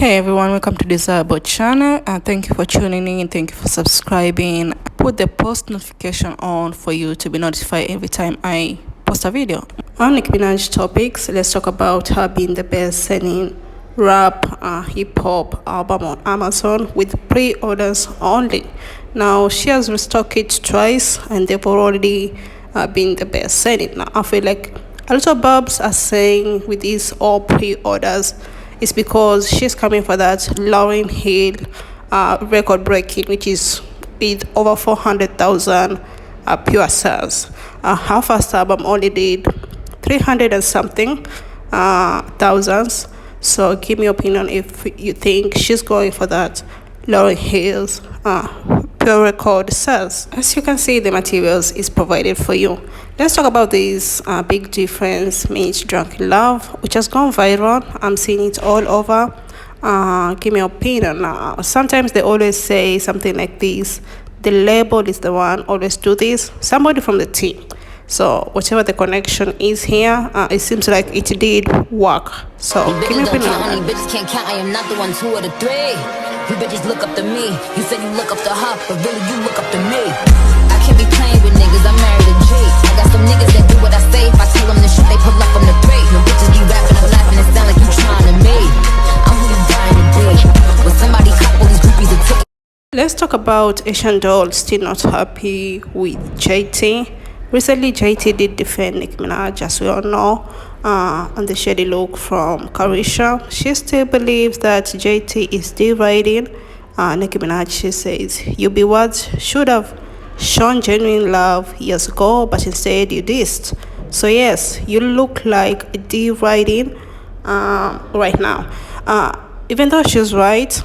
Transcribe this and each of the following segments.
Hey everyone, welcome to this about channel and thank you for tuning in. Thank you for subscribing. Put the post notification on for you to be notified every time I post a video. On NickiMinaj topics, let's talk about her being the best selling rap hip-hop album on Amazon with pre-orders only. Now she has restocked it twice and they've already been the best selling. Now I feel like a lot of bubs are saying with these all pre-orders, it's because she's coming for that Lauryn Hill record breaking, which is with over 400,000 pure sales. Her first album only did 300 and something thousands. So give me your opinion if you think she's going for that Lauryn Hill's pure record sales. As you can see, the materials is provided for you. Let's talk about this big difference means drunk in love, which has gone viral. I'm seeing it all over. Give me your opinion. Sometimes they always say something like this: the label is the one, always do this, somebody from the team. So whatever the connection is here, it seems like it did work. So give me your opinion on that. Bitches can't count, I am not the one, 2 or the 3. You bitches look up to me. You said you look up to her, but really you look up to me. I can't be playing with niggas, I'm married to G. I got some niggas that do what I say. If I tell them to shoot, they pull up from the break. No bitches be rapping, I'm laughing, it sound like you trying to me. I'm who you dying to be. When somebody cop all these groupies a ticket. Let's talk about Asian Doll still not happy with JT. Recently, JT did defend NickiMinaj, as we all know, on the shady look from Carisha. She still believes that JT is deriding NickiMinaj. She says, "You be what should have shown genuine love years ago, but instead you dissed. So yes, you look like deriding right now." Even though she's right,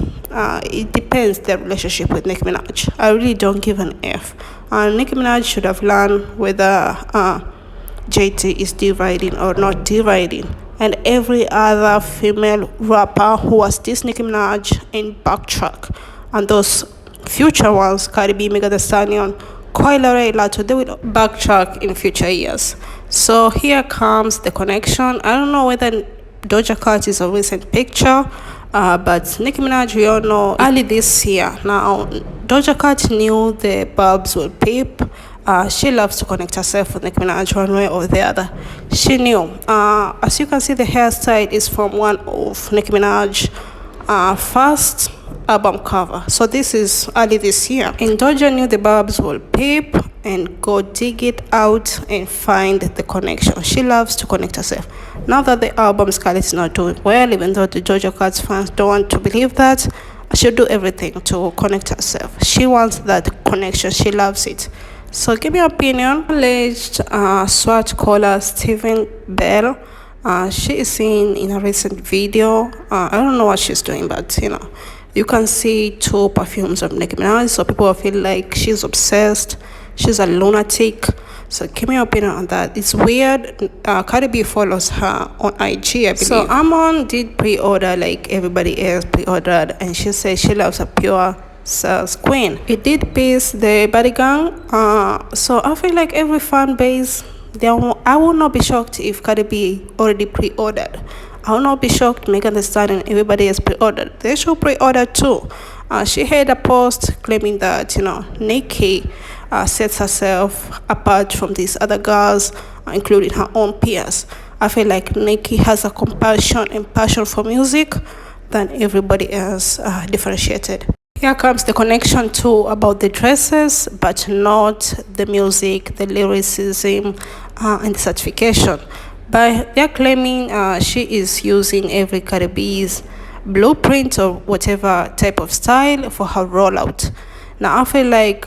it depends the relationship with NickiMinaj. I really don't give an F. NickiMinaj should have learned whether JT is deriding or not deriding. And every other female rapper who has dissed NickiMinaj in backtrack. And those future ones, Cardi B, MegVMonet, CardiNLatto, they will backtrack in future years. So here comes the connection. I don't know whether Doja Cat is a recent picture, but NickiMinaj, we all know early this year. Now Doja Cat knew the bulbs will peep. She loves to connect herself with NickiMinaj one way or the other. She knew. As you can see, the hairstyle is from one of NickiMinaj's first album cover. So this is early this year. And Doja knew the bulbs will peep and go dig it out and find the connection. She loves to connect herself. Now that the album Scarlet is not doing well, even though the Doja Cat's fans don't want to believe that, she'll do everything to connect herself. She wants that connection. She loves it. So give me your opinion. Alleged SWAT caller Stephen Bell. She is seen in a recent video. I don't know what she's doing, but you can see 2 perfumes of NickiMinaj. So people feel like she's obsessed. She's a lunatic. So give me your opinion on that. It's weird. Cardi B follows her on IG, I believe. So Armon did pre-order like everybody else pre-ordered, and she said she loves a pure sales queen. It did piss the body gang. So I feel like every fan base, I will not be shocked if Cardi B already pre-ordered. I will not be shocked Megan Thee Stallion and everybody has pre-ordered. They should pre-order too. She had a post claiming that Nicki sets herself apart from these other girls, including her own peers. I feel like Nicki has a compassion and passion for music than everybody else differentiated. Here comes the connection too about the dresses, but not the music, the lyricism, and the certification. But they're claiming she is using every Cardi B's blueprint or whatever type of style for her rollout. Now I feel like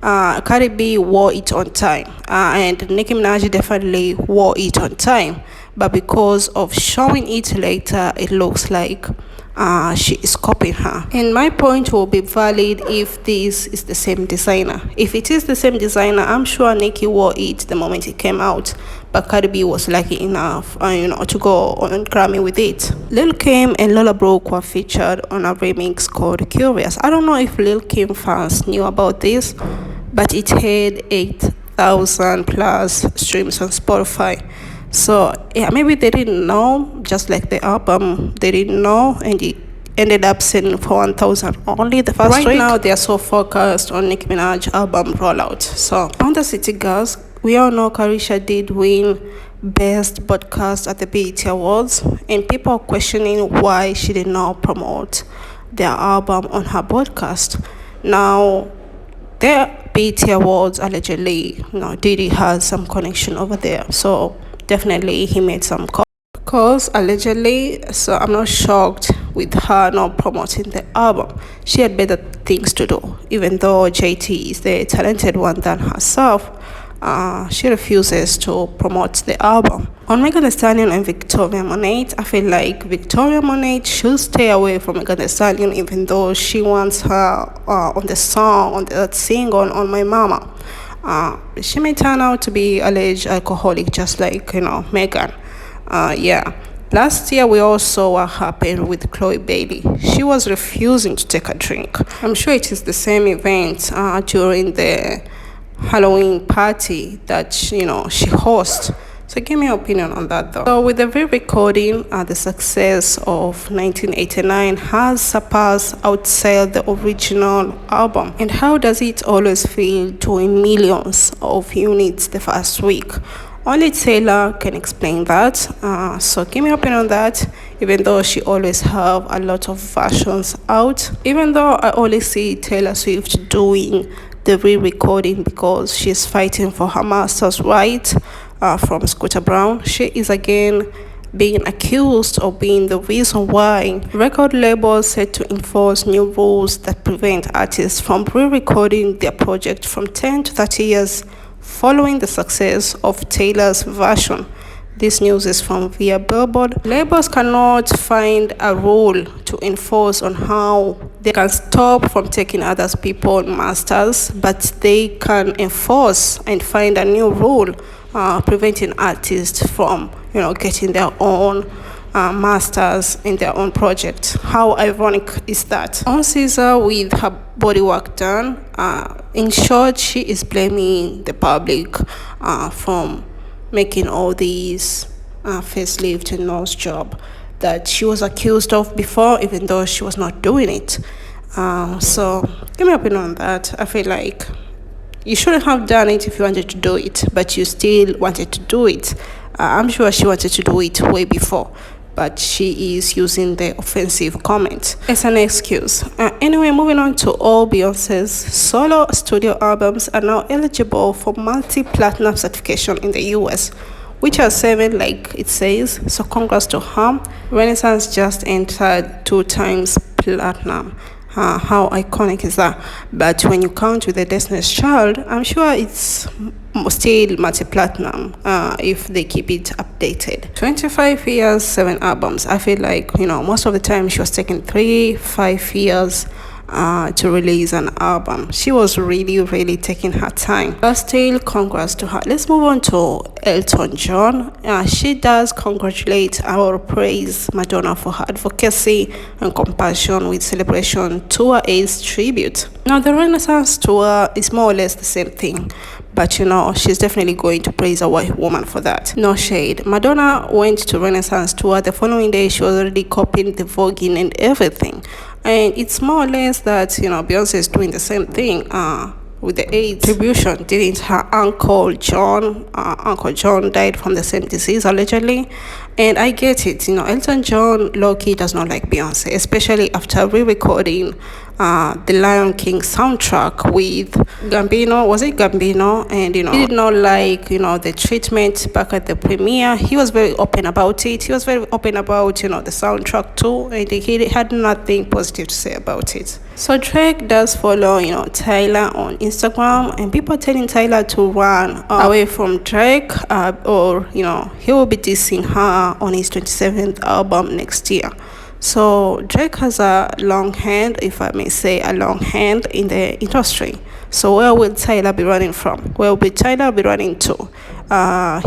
Cardi B wore it on time, and NickiMinaj definitely wore it on time, but because of showing it later, it looks like she is copying her. And my point will be valid if this is the same designer. If it is the same designer, I'm sure Nicki wore it the moment it came out, but Cardi B was lucky enough to go on Grammy with it. Lil Kim and Lola Brooke were featured on a remix called Curious. I don't know if Lil Kim fans knew about this, but it had 8,000 plus streams on Spotify. So yeah, maybe they didn't know, just like the album they didn't know, and ended up selling for 1,000 only the first week. Right now, they are so focused on Nicki Minaj album rollout. So, on the City Girls, we all know Carisha did win Best Podcast at the BET Awards, and people are questioning why she did not promote their album on her podcast. Now, the BET Awards allegedly, Diddy has some connection over there, so definitely he made some calls. Because allegedly, so I'm not shocked with her not promoting the album. She had better things to do. Even though JT is the talented one than herself, she refuses to promote the album. On Megan Thee Stallion and BeyNJohn, I feel like BeyNJohn should stay away from Megan Thee Stallion, even though she wants her on the song, on that single on My Mama. She may turn out to be alleged alcoholic, just like Megan. Last year we all saw what happened with Chloe Bailey. She was refusing to take a drink. I'm sure it is the same event during the Halloween party that she hosts. So give me your opinion on that though. So with the re-recording, the success of 1989 has surpassed outside the original album. And how does it always feel doing millions of units the first week? Only Taylor can explain that. So give me your opinion on that. Even though she always have a lot of versions out. Even though I always see Taylor Swift doing the re-recording because she's fighting for her master's right from Scooter Brown, she is again being accused of being the reason why record labels set to enforce new rules that prevent artists from re-recording their project from 10 to 30 years following the success of Taylor's version. This news is from via Billboard. Labels cannot find a rule to enforce on how they can stop from taking other people's masters, but they can enforce and find a new rule preventing artists from getting their own masters in their own project. How ironic is that? On Caesar with her body work done, in short, she is blaming the public from making all these facelift and nose job that she was accused of before, even though she was not doing it. So give me an opinion on that. I feel like you shouldn't have done it if you wanted to do it, but you still wanted to do it. I'm sure she wanted to do it way before, but she is using the offensive comment as an excuse. Anyway, moving on to all Beyonce's solo studio albums are now eligible for multi-platinum certification in the US, which are 7 like it says, so congrats to her. Renaissance just entered 2 times platinum. How iconic is that? But when you count with the Destiny's Child, I'm sure it's still multi-platinum if they keep it updated. 25 years, 7 albums. I feel like most of the time she was taking 3-5 years to release an album. She was really taking her time, but still congrats to her. Let's move on to Elton John. She does congratulate or praise Madonna for her advocacy and compassion with Celebration Tour A's tribute. Now the Renaissance Tour is more or less the same thing, but she's definitely going to praise a white woman for that. No shade. Madonna went to Renaissance Tour. The following day she was already copying the voguing and everything, and it's more or less that Beyonce is doing the same thing with the AIDS tribute. Didn't her Uncle John died from the same disease allegedly? And I get it. Elton John low-key does not like Beyonce, especially after re-recording the Lion King soundtrack with Gambino. Was it Gambino? And he did not like the treatment back at the premiere. He was very open about it. He was very open about the soundtrack too, and he had nothing positive to say about it. So Drake does follow Tyla on Instagram, and people are telling Tyla to run away from Drake, or he will be dissing her on his 27th album next year. So Drake has a long hand, if I may say, a long hand in the industry. So where will Tyler be running from? Where will Tyler be running to?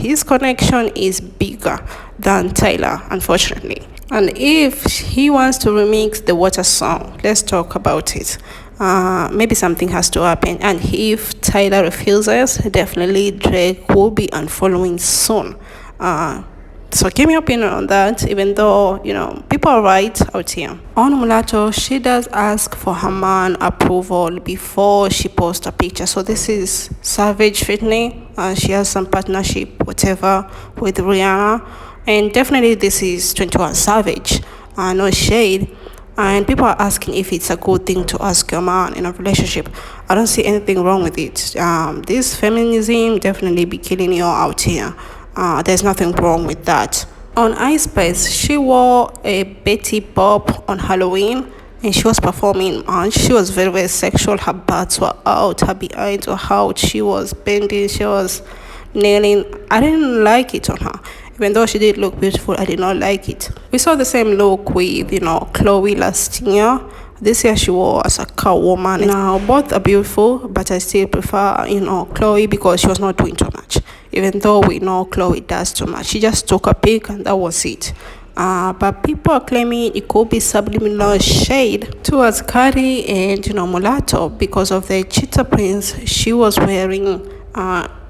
His connection is bigger than Tyler, unfortunately. And if he wants to remix the Water song, let's talk about it. Maybe something has to happen. And if Tyler refuses, definitely Drake will be unfollowing soon. So give me your opinion on that, even though, people are right out here. On Mulatto, she does ask for her man approval before she posts a picture. So this is Savage Fitney. She has some partnership, whatever, with Rihanna. And definitely this is 21 Savage. No shade. And people are asking if it's a good thing to ask your man in a relationship. I don't see anything wrong with it. This feminism definitely be killing you out here. There's nothing wrong with that. On iSpace, she wore a Betty Bob on Halloween and she was performing, and she was very, very sexual. Her butts were out, her behinds were out, she was bending, she was nailing. I didn't like it on her. Even though she did look beautiful, I did not like it. We saw the same look with, Chloe last year. This year she wore as a cow woman. Now both are beautiful, but I still prefer, Chloe, because she was not doing too much. Even though we know Chloe does too much, she just took a pic and that was it. But people are claiming it could be subliminal shade towards Cardi and Mulatto because of the cheetah prints she was wearing.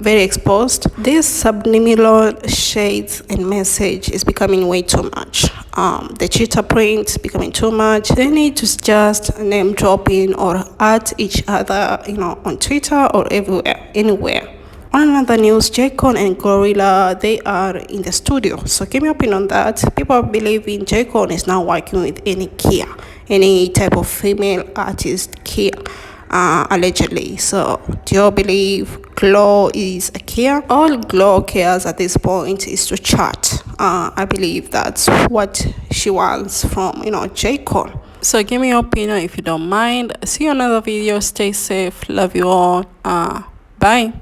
Very exposed. This subliminal shades and message is becoming way too much. The cheetah print becoming too much. They need to just name dropping or at each other, on Twitter or anywhere. On another news, DrakeNTyla and Gorilla, they are in the studio. So give me your opinion on that. People believing DrakeNTyla is now working with any type of female artist Kia. Allegedly. So do you believe Glow is a care? All Glow cares at this point is to chat. I believe that's what she wants from DrakeNTyla. So give me your opinion if you don't mind. See you in another video. Stay safe. Love you all. Bye.